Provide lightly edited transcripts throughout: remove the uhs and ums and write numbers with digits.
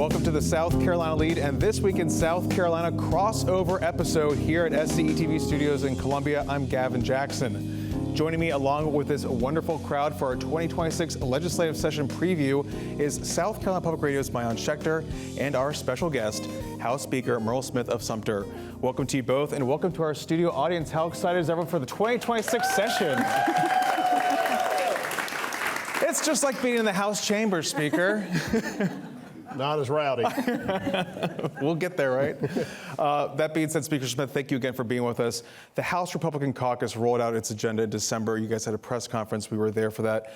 Welcome to the South Carolina Lead and This Week in South Carolina crossover episode here at SCETV Studios in Columbia. I'm Gavin Jackson. Joining me along with this wonderful crowd for our 2026 legislative session preview is South Carolina Public Radio's Maayan Schechter and our special guest, House Speaker Murrell Smith of Sumter. Welcome to you both and welcome to our studio audience. How excited is everyone for the 2026 session? It's just like being in the House chambers, Speaker. Not as rowdy. We'll get there, right? That being said, Speaker Smith, thank you again for being with us. The House Republican Caucus rolled out its agenda in December. You guys had a press conference. We were there for that.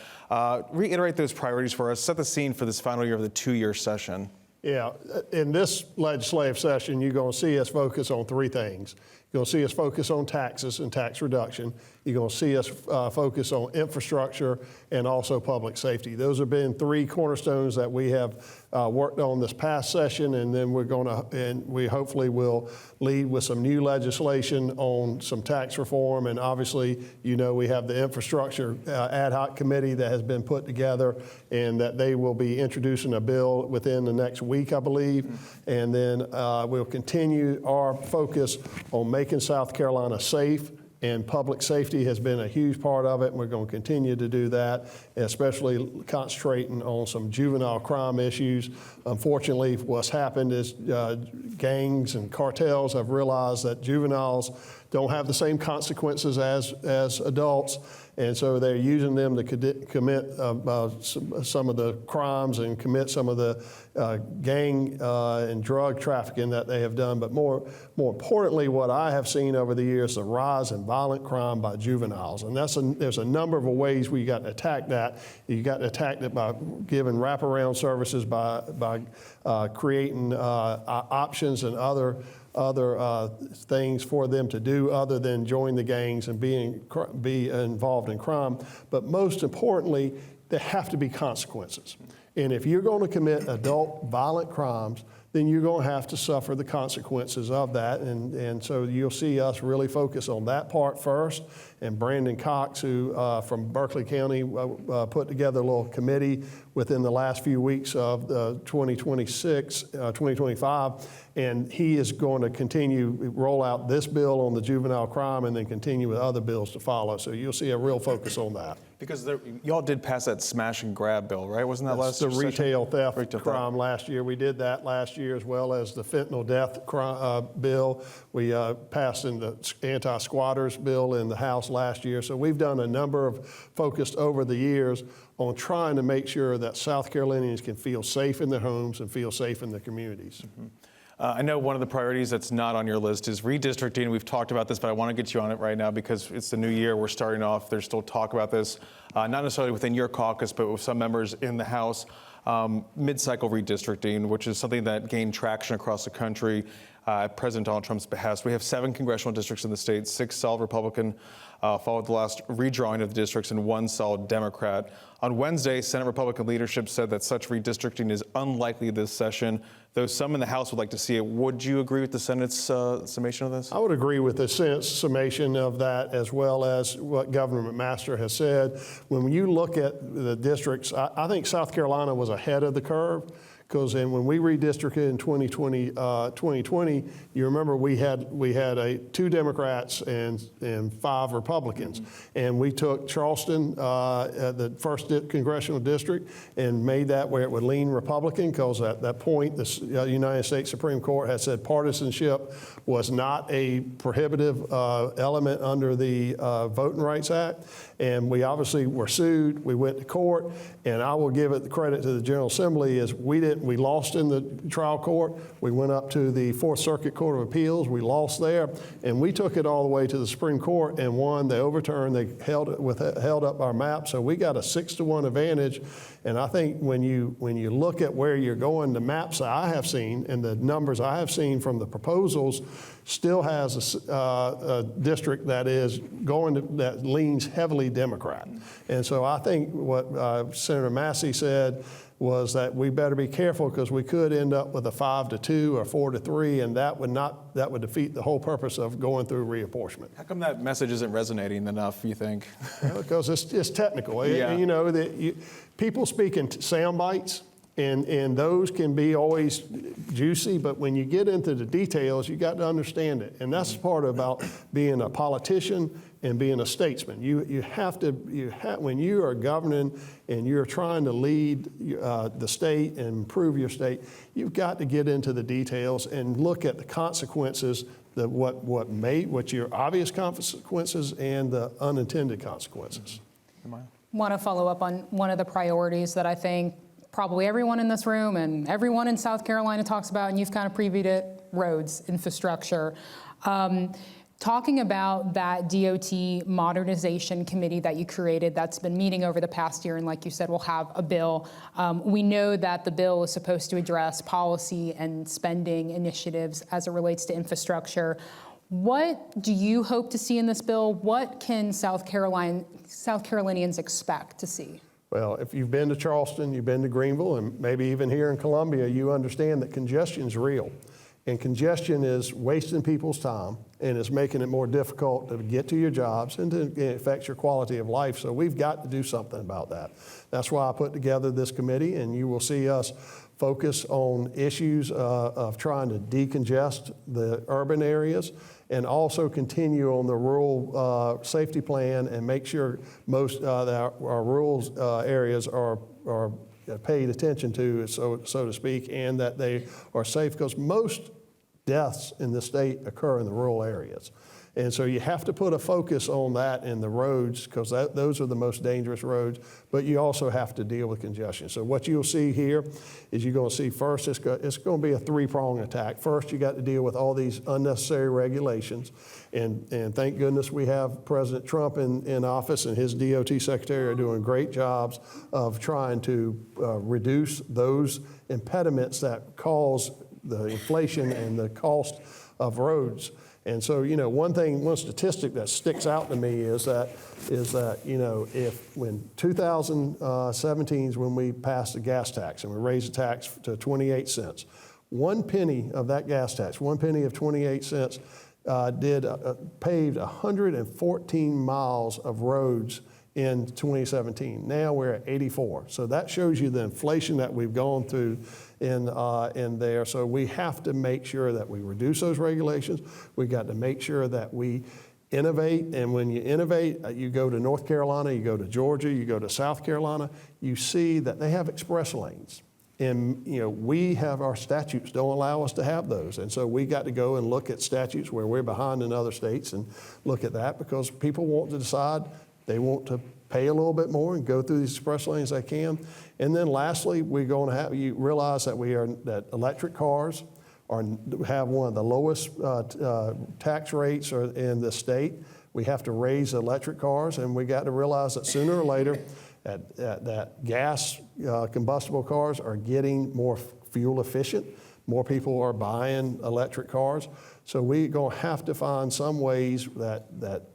Reiterate those priorities for us. Set the scene for this final year of the two-year session. Yeah, in this legislative session, you're going to see us focus on three things. You're going to see us focus on taxes and tax reduction. You're going to see us focus on infrastructure and also public safety. Those have been three cornerstones that we have worked on this past session, and then we hopefully will lead with some new legislation on some tax reform. And obviously, you know, we have the infrastructure ad hoc committee that has been put together, and that they will be introducing a bill within the next week, I believe. Mm-hmm. And then we'll continue our focus on making South Carolina safe. And public safety has been a huge part of it, and we're going to continue to do that, especially concentrating on some juvenile crime issues. Unfortunately, what's happened is gangs and cartels have realized that juveniles don't have the same consequences as adults, and so they're using them to commit some of the crimes and commit some of the gang and drug trafficking that they have done. But more importantly, what I have seen over the years is the rise in violent crime by juveniles, and there's a number of ways we got to attack that. You got to attack it by giving wraparound services, by creating options and other things for them to do other than join the gangs and be involved in crime. But most importantly, there have to be consequences. And if you're going to commit adult violent crimes, then you're going to have to suffer the consequences of that. And so you'll see us really focus on that part first. And Brandon Cox, who from Berkeley County, put together a little committee within the last few weeks of 2025. And he is going to roll out this bill on the juvenile crime and then continue with other bills to follow. So you'll see a real focus on that. Because y'all did pass that smash and grab bill, right? Wasn't that last year? The retail theft crime last year. We did that last year, as well as the fentanyl death bill. We passed in the anti-squatters bill in the House last year. So we've done a number of focused over the years on trying to make sure that South Carolinians can feel safe in their homes and feel safe in their communities. Mm-hmm. I know one of the priorities that's not on your list is redistricting. We've talked about this, but I want to get you on it right now because it's the new year. We're starting off. There's still talk about this, not necessarily within your caucus, but with some members in the House. Mid-cycle redistricting, which is something that gained traction across the country at President Donald Trump's behest. We have 7 congressional districts in the state, 6 solid Republican, followed the last redrawing of the districts, and 1 solid Democrat. On Wednesday, Senate Republican leadership said that such redistricting is unlikely this session, though some in the House would like to see it. Would you agree with the Senate's summation of this? I would agree with the Senate's summation of that, as well as what Governor McMaster has said. When you look at the districts, I think South Carolina was ahead of the curve. Because when we redistricted in 2020, you remember we had 2 Democrats and 5 Republicans. Mm-hmm. And we took Charleston, the 1st congressional district, and made that where it would lean Republican, because at that point, the United States Supreme Court had said partisanship was not a prohibitive element under the Voting Rights Act. And we obviously were sued. We went to court, and I will give it the credit to the General Assembly is we lost in the trial court. We went up to the 4th Circuit Court of Appeals. We lost there, and we took it all the way to the Supreme Court and won. They overturned. They held up our map, so we got a 6-to-1 advantage. And I think when you look at where you're going, the maps that I have seen and the numbers I have seen from the proposals still has a district that that leans heavily Democrat. And so I think what Senator Massey said was that we better be careful, because we could end up with a 5-2 or 4-3, and that would defeat the whole purpose of going through reapportionment. How come that message isn't resonating enough, you think? Because it's technical. Yeah. You know, people speak in sound bites, And those can be always juicy, but when you get into the details, you got to understand it. And that's part about being a politician and being a statesman. When you are governing and you're trying to lead the state and improve your state, you've got to get into the details and look at the consequences, what your obvious consequences and the unintended consequences. Want to follow up on one of the priorities that I think probably everyone in this room and everyone in South Carolina talks about, and you've kind of previewed it, roads, infrastructure. Talking about that DOT modernization committee that you created that's been meeting over the past year, and like you said, we'll have a bill. We know that the bill is supposed to address policy and spending initiatives as it relates to infrastructure. What do you hope to see in this bill? What can South Carolinians expect to see? Well, if you've been to Charleston, you've been to Greenville, and maybe even here in Columbia, you understand that congestion's real. And congestion is wasting people's time, and it's making it more difficult to get to your jobs, and it affects your quality of life. So we've got to do something about that. That's why I put together this committee, and you will see us focus on issues of trying to decongest the urban areas, and also continue on the rural safety plan and make sure most that our rural areas are paid attention to, so to speak, and that they are safe, because most deaths in the state occur in the rural areas. And so you have to put a focus on that in the roads, because those are the most dangerous roads, but you also have to deal with congestion. So what you'll see here is you're going to see first, it's going to be a three-pronged attack. First, you got to deal with all these unnecessary regulations. And thank goodness we have President Trump in office, and his DOT secretary are doing great jobs of trying to reduce those impediments that cause the inflation and the cost of roads. And so, one statistic that sticks out to me is that if when 2017 is when we passed the gas tax and we raised the tax to 28 cents, 1 penny of that gas tax, 1 penny of 28 cents, paved 114 miles of roads in 2017. Now we're at 84. So that shows you the inflation that we've gone through in there. So we have to make sure that we reduce those regulations. We've got to make sure that we innovate. And when you innovate, you go to North Carolina, you go to Georgia, you go to South Carolina, you see that they have express lanes. And we have, our statutes don't allow us to have those. And so we got to go and look at statutes where we're behind in other states and look at that, because people want to decide they want to pay a little bit more and go through these express lanes they can. And then lastly, we're going to have, you realize that that electric cars have one of the lowest tax rates in the state. We have to raise electric cars, and we got to realize that sooner or later that gas combustible cars are getting more fuel efficient. More people are buying electric cars. So we're going to have to find some ways that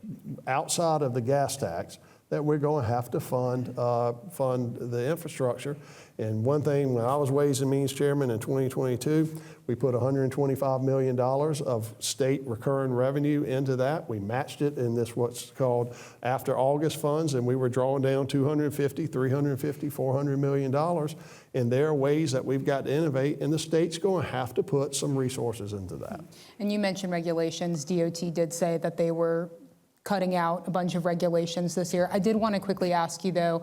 outside of the gas tax, that we're going to have to fund the infrastructure. And one thing, when I was Ways and Means Chairman in 2022, we put $125 million of state recurring revenue into that. We matched it in this what's called after August funds, and we were drawing down $250, $350, $400 million. And there are ways that we've got to innovate, and the state's going to have to put some resources into that. And you mentioned regulations. DOT did say that they were cutting out a bunch of regulations this year. I did want to quickly ask you, though,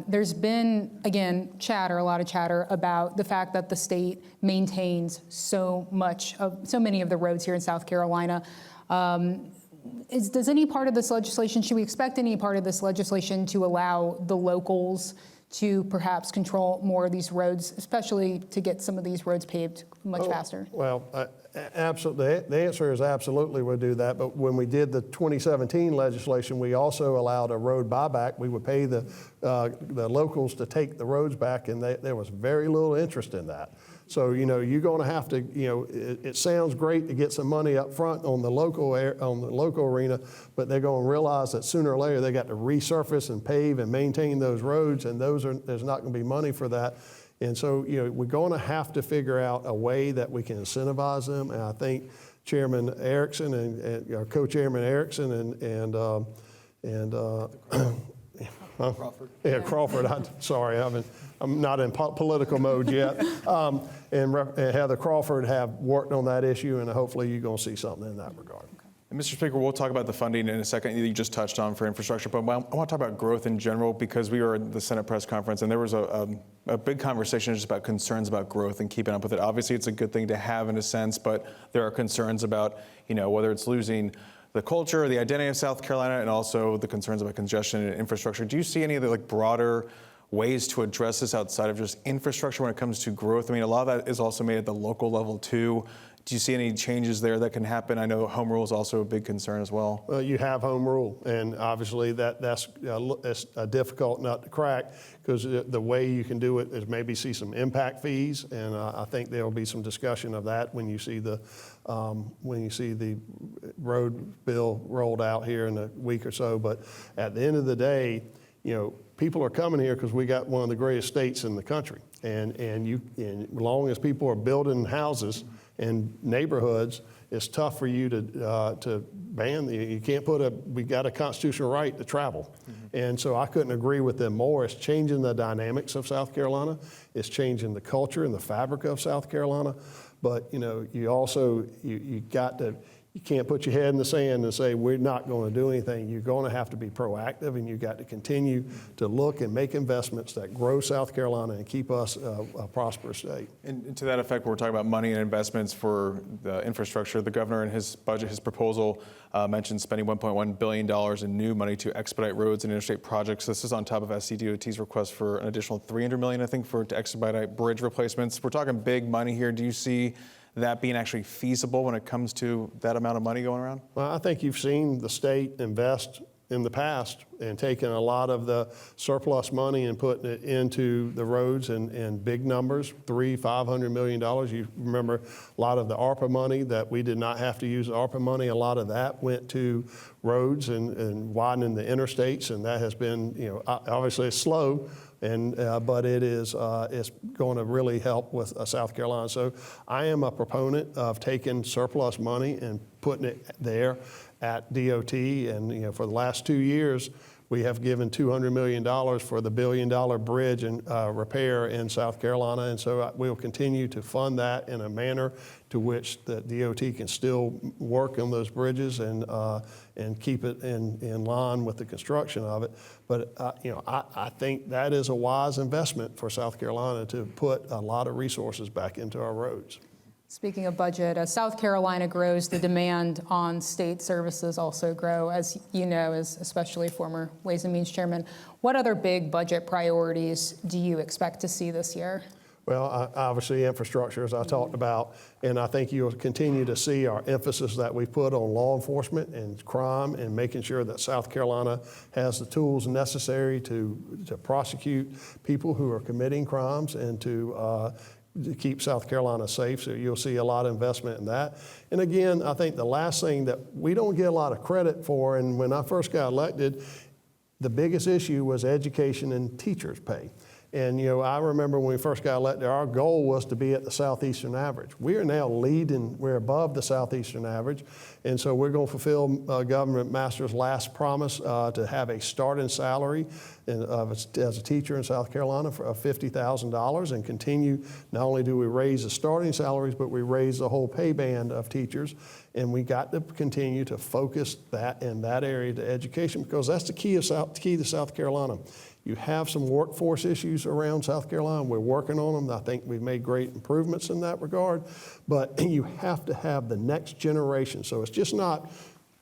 there's been, again, a lot of chatter about the fact that the state maintains so many of the roads here in South Carolina. Does any part of this legislation, should we expect any part of this legislation to allow the locals to perhaps control more of these roads, especially to get some of these roads paved much faster? Well, absolutely. The answer is absolutely we'll do that. But when we did the 2017 legislation, we also allowed a road buyback. We would pay the locals to take the roads back, and there was very little interest in that. So, you're going to have to, it sounds great to get some money up front on the local arena, but they're going to realize that sooner or later they got to resurface and pave and maintain those roads, and there's not going to be money for that. And so, we're going to have to figure out a way that we can incentivize them. And I think Chairman Erickson and co-Chairman Erickson and Crawford. Yeah, Crawford. Sorry, I'm not in political mode yet. And Heather Crawford have worked on that issue, and hopefully you're going to see something in that regard. And Mr. Speaker, we'll talk about the funding in a second that you just touched on for infrastructure, but I want to talk about growth in general because we were at the Senate press conference and there was a big conversation just about concerns about growth and keeping up with it. Obviously, it's a good thing to have in a sense, but there are concerns about, whether it's losing the culture, the identity of South Carolina, and also the concerns about congestion and infrastructure. Do you see any of the broader ways to address this outside of just infrastructure when it comes to growth? I mean, a lot of that is also made at the local level too. Do you see any changes there that can happen? I know home rule is also a big concern as well. Well, you have home rule, and obviously that's a difficult nut to crack because the way you can do it is maybe see some impact fees, and I think there will be some discussion of that when you see the road bill rolled out here in a week or so. But at the end of the day, people are coming here because we got one of the greatest states in the country, and as long as people are building houses and neighborhoods, it's tough for you to ban. You can't we got a constitutional right to travel. Mm-hmm. And so I couldn't agree with them more. It's changing the dynamics of South Carolina. It's changing the culture and the fabric of South Carolina. But, you also, you can't put your head in the sand and say, we're not going to do anything. You're going to have to be proactive, and you've got to continue to look and make investments that grow South Carolina and keep us a prosperous state. And to that effect, we're talking about money and investments for the infrastructure. The governor in his budget, his proposal mentioned spending $1.1 billion in new money to expedite roads and interstate projects. This is on top of SCDOT's request for an additional $300 million, I think, to expedite bridge replacements. We're talking big money here. Do you see that being actually feasible when it comes to that amount of money going around? Well, I think you've seen the state invest in the past and taken a lot of the surplus money and putting it into the roads in big numbers, $500 million. You remember a lot of the ARPA money that we did not have to use ARPA money. A lot of that went to roads and widening the interstates, and that has been, obviously it's slow, but it's going to really help with South Carolina. So I am a proponent of taking surplus money and putting it there at DOT. And for the last 2 years, we have given $200 million for the $1 billion bridge and repair in South Carolina. And so we'll continue to fund that in a manner to which the DOT can still work on those bridges and keep it in line with the construction of it. But I think that is a wise investment for South Carolina to put a lot of resources back into our roads. Speaking of budget, as South Carolina grows, the demand on state services also grow, as you know, as especially former Ways and Means Chairman. What other big budget priorities do you expect to see this year? Well, obviously infrastructure, as I talked about, and I think you'll continue to see our emphasis that we put on law enforcement and crime and making sure that South Carolina has the tools necessary to prosecute people who are committing crimes and to keep South Carolina safe. So you'll see a lot of investment in that. And again, I think the last thing that we don't get a lot of credit for, and when I first got elected, the biggest issue was education and teachers' pay. And I remember when we first got elected, our goal was to be at the Southeastern average. We are now leading, we're above the Southeastern average. And so we're going to fulfill Government Master's last promise to have a starting salary as a teacher in South Carolina of $50,000 and continue. Not only do we raise the starting salaries, but we raise the whole pay band of teachers. And we got to continue to focus that in that area to education, because that's the key to South Carolina. You have some workforce issues around South Carolina. We're working on them. I think we've made great improvements in that regard. But you have to have the next generation. So it's just not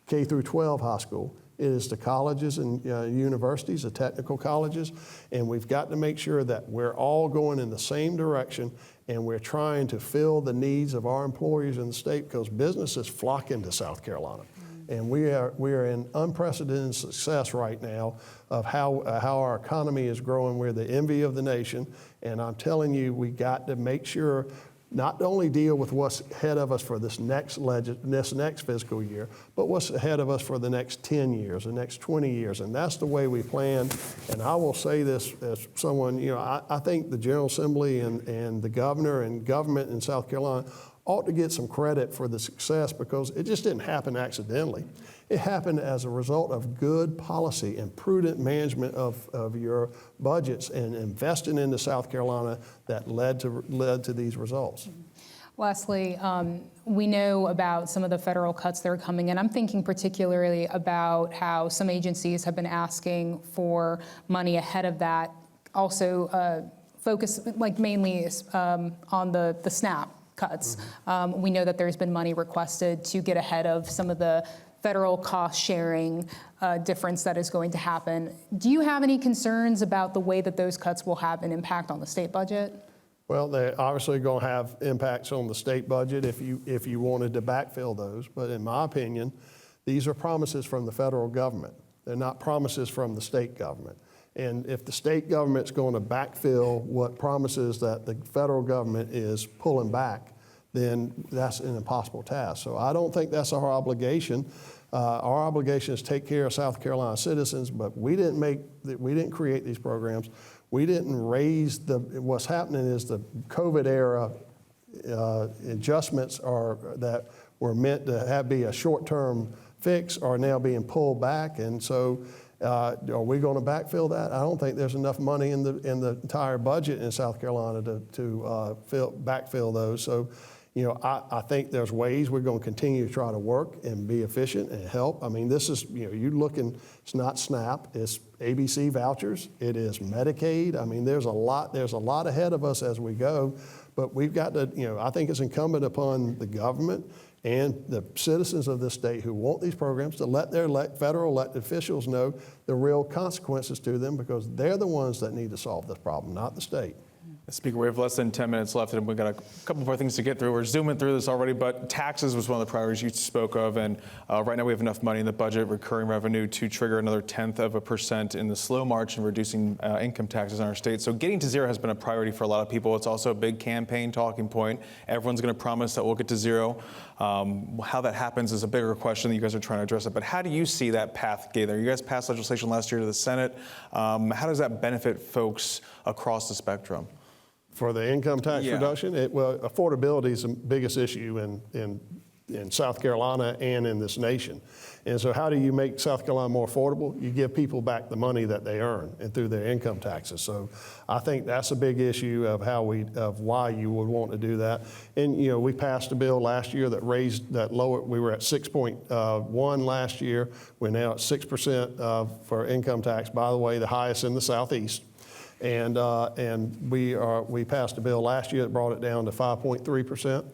K through 12 high school. It is the colleges and universities, the technical colleges. And we've got to make sure that we're all going in the same direction, and we're trying to fill the needs of our employers in the state, because businesses flock into South Carolina. And we are in unprecedented success right now of how our economy is growing. We're the envy of the nation. And I'm telling you, we got to make sure not only deal with what's ahead of us for this next fiscal year, but what's ahead of us for the next 10 years, the next 20 years. And that's the way we plan. And I will say this as someone, I think the General Assembly and the governor and government in South Carolina ought to get some credit for the success because it just didn't happen accidentally. It happened as a result of good policy and prudent management of your budgets and investing into South Carolina that led to these results. Lastly, we know about some of the federal cuts that are coming in. I'm thinking particularly about how some agencies have been asking for money ahead of that. Also, focus like mainly on the SNAP cuts. We know that there's been money requested to get ahead of some of the federal cost sharing difference that is going to happen. Do you have any concerns about the way that those cuts will have an impact on the state budget? Well, they're obviously going to have impacts on the state budget if you wanted to backfill those. But in my opinion, these are promises from the federal government. They're not promises from the state government. And if the state government's going to backfill what promises that the federal government is pulling back, then that's an impossible task. So I don't think that's our obligation. Our obligation is to take care of South Carolina citizens, but we didn't create these programs. We didn't raise what's happening is the COVID era adjustments that were meant to be a short-term fix are now being pulled back. And so are we going to backfill that? I don't think there's enough money in the entire budget in South Carolina to backfill those. So, I think there's ways we're going to continue to try to work and be efficient and help. I mean, this is, you're looking, it's not SNAP, it's ABC vouchers, it is Medicaid. I mean, there's a lot ahead of us as we go, but we've got to, I think it's incumbent upon the government and the citizens of this state who want these programs to let their federal elected officials know the real consequences to them because they're the ones that need to solve this problem, not the state. Speaker, we have less than 10 minutes left, and we've got a couple more things to get through. We're zooming through this already, but taxes was one of the priorities you spoke of, and right now we have enough money in the budget, recurring revenue, to trigger another 0.1% in the slow march in reducing income taxes in our state. So getting to zero has been a priority for a lot of people. It's also a big campaign talking point. Everyone's going to promise that we'll get to zero. How that happens is a bigger question that you guys are trying to address it. But how do you see that path get there? You guys passed legislation last year to the Senate. How does that benefit folks across the spectrum? For the income tax reduction, affordability is the biggest issue in South Carolina and in this nation. And so how do you make South Carolina more affordable? You give people back the money that they earn and through their income taxes. So I think that's a big issue of why you would want to do that. And we passed a bill last year that raised that lower. We were at 6.1 last year. We're now at 6% for income tax. By the way, the highest in the Southeast. And we passed a bill last year that brought it down to 5.3%,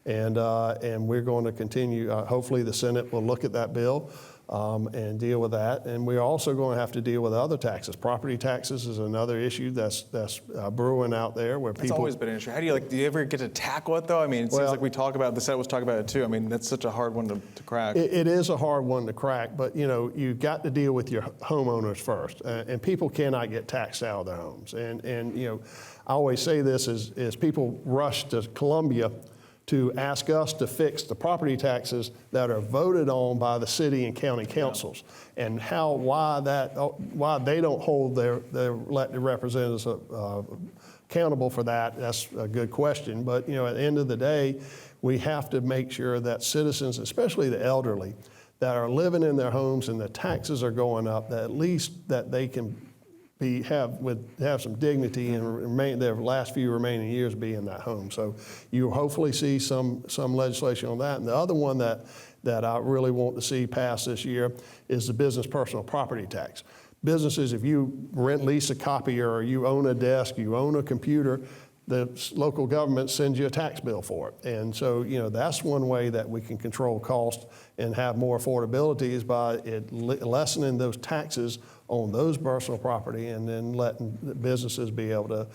and we're going to continue. Hopefully, the Senate will look at that bill and deal with that. And we're also going to have to deal with other taxes. Property taxes is another issue that's brewing out there where people. It's always been an issue. How do you ever get to tackle it though? I mean, it seems like we talk about it, the Senate was talking about it too. I mean, that's such a hard one to crack. It is a hard one to crack, but you've got to deal with your homeowners first, and people cannot get taxed out of their homes. And I always say this as people rush to Columbia to ask us to fix the property taxes that are voted on by the city and county councils, and why they don't hold their elected representatives accountable for that. That's a good question. But at the end of the day, we have to make sure that citizens, especially the elderly, that are living in their homes and the taxes are going up, that at least that they can have some dignity and remain their last few remaining years be in that home. So you hopefully see some legislation on that. And the other one that I really want to see passed this year is the business personal property tax. Businesses, if you lease a copier or you own a desk, you own a computer, the local government sends you a tax bill for it. And so, that's one way that we can control cost and have more affordability is by lessening those taxes on those personal property and then letting businesses be able to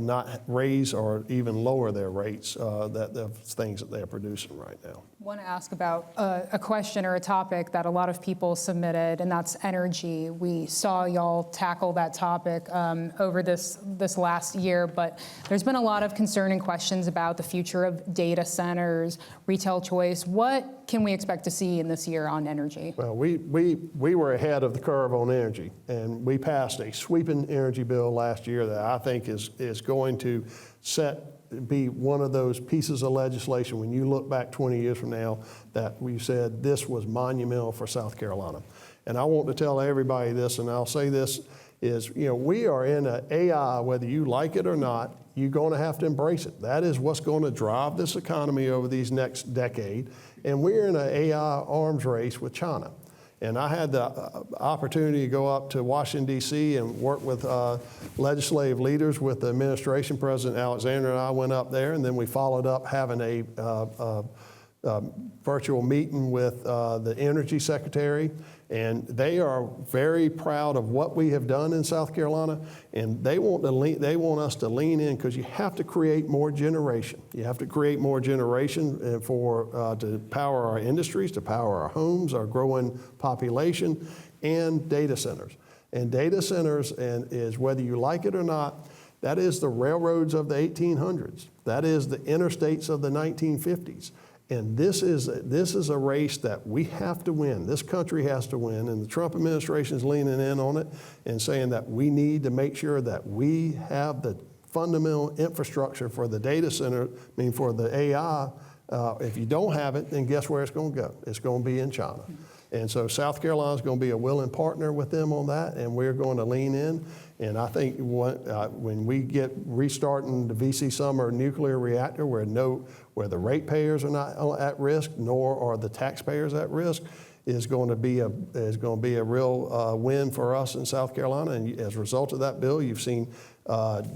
not raise or even lower their rates, the things that they're producing right now. I want to ask about a question or a topic that a lot of people submitted, and that's energy. We saw y'all tackle that topic over this last year, but there's been a lot of concern and questions about the future of data centers, retail choice. What can we expect to see in this year on energy? Well, we were ahead of the curve on energy, and we passed a sweeping energy bill last year that I think is going to set be one of those pieces of legislation when you look back 20 years from now that we said this was monumental for South Carolina. And I want to tell everybody this, and I'll say this, is, we are in an AI, whether you like it or not, you're going to have to embrace it. That is what's going to drive this economy over these next decade. And we're in an AI arms race with China. And I had the opportunity to go up to Washington, D.C. and work with legislative leaders with the administration. President Alexander and I went up there, and then we followed up having a virtual meeting with the Energy Secretary. And they are very proud of what we have done in South Carolina, and they want us to lean in, because you have to create more generation. You have to create more generation to power our industries, to power our homes, our growing population, and data centers. And data centers is, whether you like it or not, that is the railroads of the 1800s. That is the interstates of the 1950s. And this is a race that we have to win. This country has to win, and the Trump administration is leaning in on it and saying that we need to make sure that we have the fundamental infrastructure for the data center, for the AI. If you don't have it, then guess where it's going to go? It's going to be in China. And so South Carolina is going to be a willing partner with them on that, and we're going to lean in. And I think when we get restarting the VC Summer nuclear reactor, where the ratepayers are not at risk, nor are the taxpayers at risk, is going to be a real win for us in South Carolina. And as a result of that bill, you've seen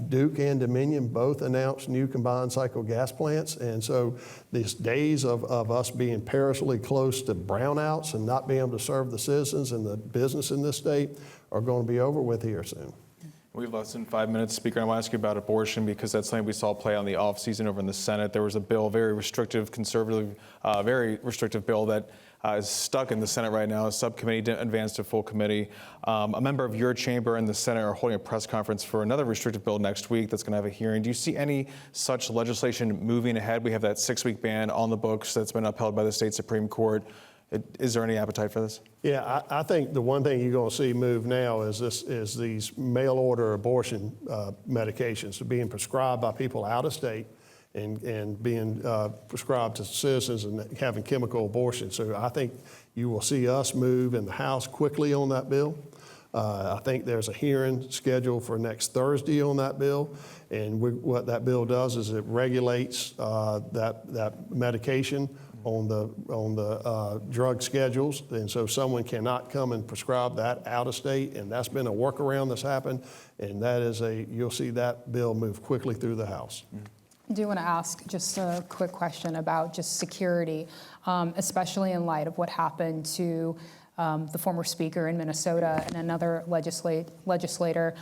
Duke and Dominion both announce new combined cycle gas plants. And so these days of us being perilously close to brownouts and not being able to serve the citizens and the business in this state are going to be over with here soon. We have less than 5 minutes, Speaker. I want to ask you about abortion, because that's something we saw play on the off season over in the Senate. There was a bill, very restrictive, conservative, very restrictive bill that is stuck in the Senate right now. A subcommittee didn't advance to full committee. A member of your chamber and the Senate are holding a press conference for another restrictive bill next week that's going to have a hearing. Do you see any such legislation moving ahead? We have that 6-week ban on the books that's been upheld by the state Supreme Court. Is there any appetite for this? Yeah, I think the one thing you're going to see move now is these mail-order abortion medications being prescribed by people out of state and being prescribed to citizens and having chemical abortion. So I think you will see us move in the House quickly on that bill. I think there's a hearing scheduled for next Thursday on that bill. And what that bill does is it regulates that medication on the drug schedules, and so someone cannot come and prescribe that out of state, and that's been a workaround that's happened, and you'll see that bill move quickly through the House. I do want to ask just a quick question about just security, especially in light of what happened to the former speaker in Minnesota and another legislator.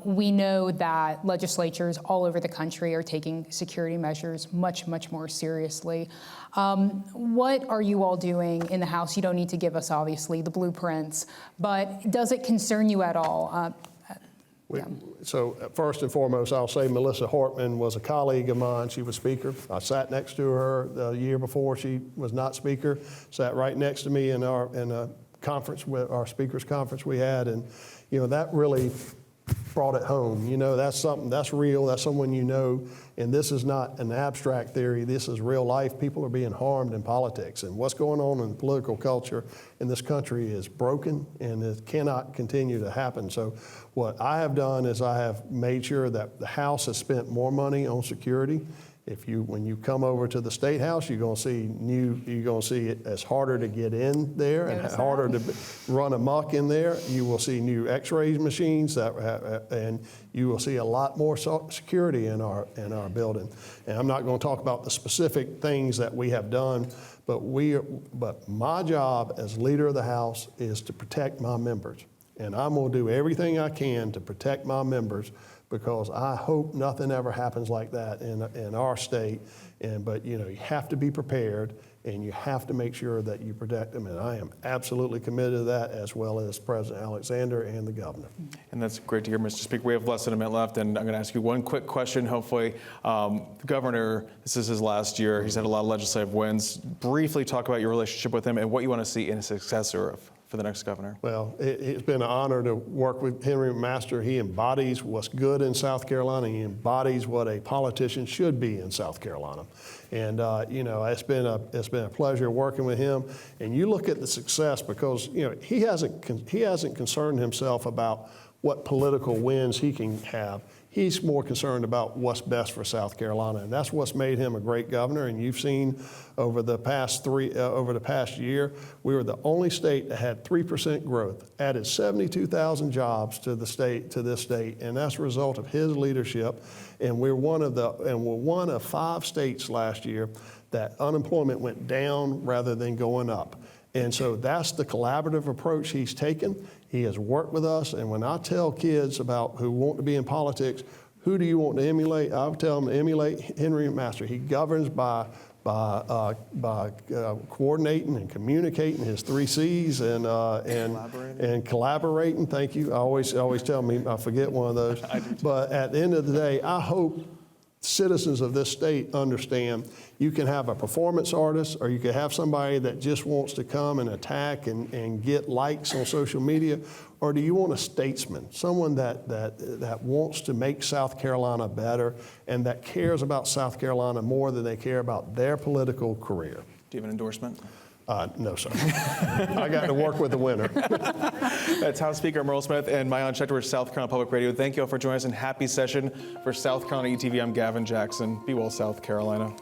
We know that legislatures all over the country are taking security measures much, much more seriously. What are you all doing in the House? You don't need to give us, obviously, the blueprints, but does it concern you at all? So first and foremost, I'll say Melissa Hartman was a colleague of mine. She was Speaker. I sat next to her the year before she was not Speaker, sat right next to me in a conference, with our Speakers Conference we had, and that really brought it home. That's something that's real, that's someone and this is not an abstract theory, this is real life. People are being harmed in politics, and what's going on in the political culture in this country is broken, and it cannot continue to happen. So what I have done is I have made sure that the House has spent more money on security. When you come over to the State House, you're going to see it's harder to get in there and harder to run amok in there. You will see new X-ray machines and you will see a lot more security in our building. And I'm not going to talk about the specific things that we have done, but my job as leader of the House is to protect my members, and I'm going to do everything I can to protect my members, because I hope nothing ever happens like that in our state. But you have to be prepared, and you have to make sure that you protect them. And I am absolutely committed to that, as well as President Alexander and the governor. And that's great to hear, Mr. Speaker. We have less than a minute left, and I'm going to ask you one quick question, hopefully. The governor, this is his last year. He's had a lot of legislative wins. Briefly talk about your relationship with him and what you want to see in a successor of for the next governor? Well, it's been an honor to work with Henry McMaster. He embodies what's good in South Carolina. He embodies what a politician should be in South Carolina. And it's been a pleasure working with him. And you look at the success because he hasn't concerned himself about what political wins he can have. He's more concerned about what's best for South Carolina, and that's what's made him a great governor. And you've seen over the past year, we were the only state that had 3% growth, added 72,000 jobs to this state, and that's a result of his leadership. And we're one of 5 states last year that unemployment went down rather than going up. And so that's the collaborative approach he's taken. He has worked with us, and when I tell kids who want to be in politics, who do you want to emulate? I would tell them to emulate Henry McMaster. He governs by coordinating and communicating his 3 C's and collaborating. Thank you. I always tell me I forget one of those. But at the end of the day, I hope citizens of this state understand you can have a performance artist, or you can have somebody that just wants to come and attack and get likes on social media, or do you want a statesman, someone that wants to make South Carolina better and that cares about South Carolina more than they care about their political career? Do you have an endorsement? No, sir. I got to work with the winner. That's House Speaker Murrell Smith and Maayan Schechter with South Carolina Public Radio. Thank you all for joining us, and happy session for South Carolina ETV. I'm Gavin Jackson. Be well, South Carolina.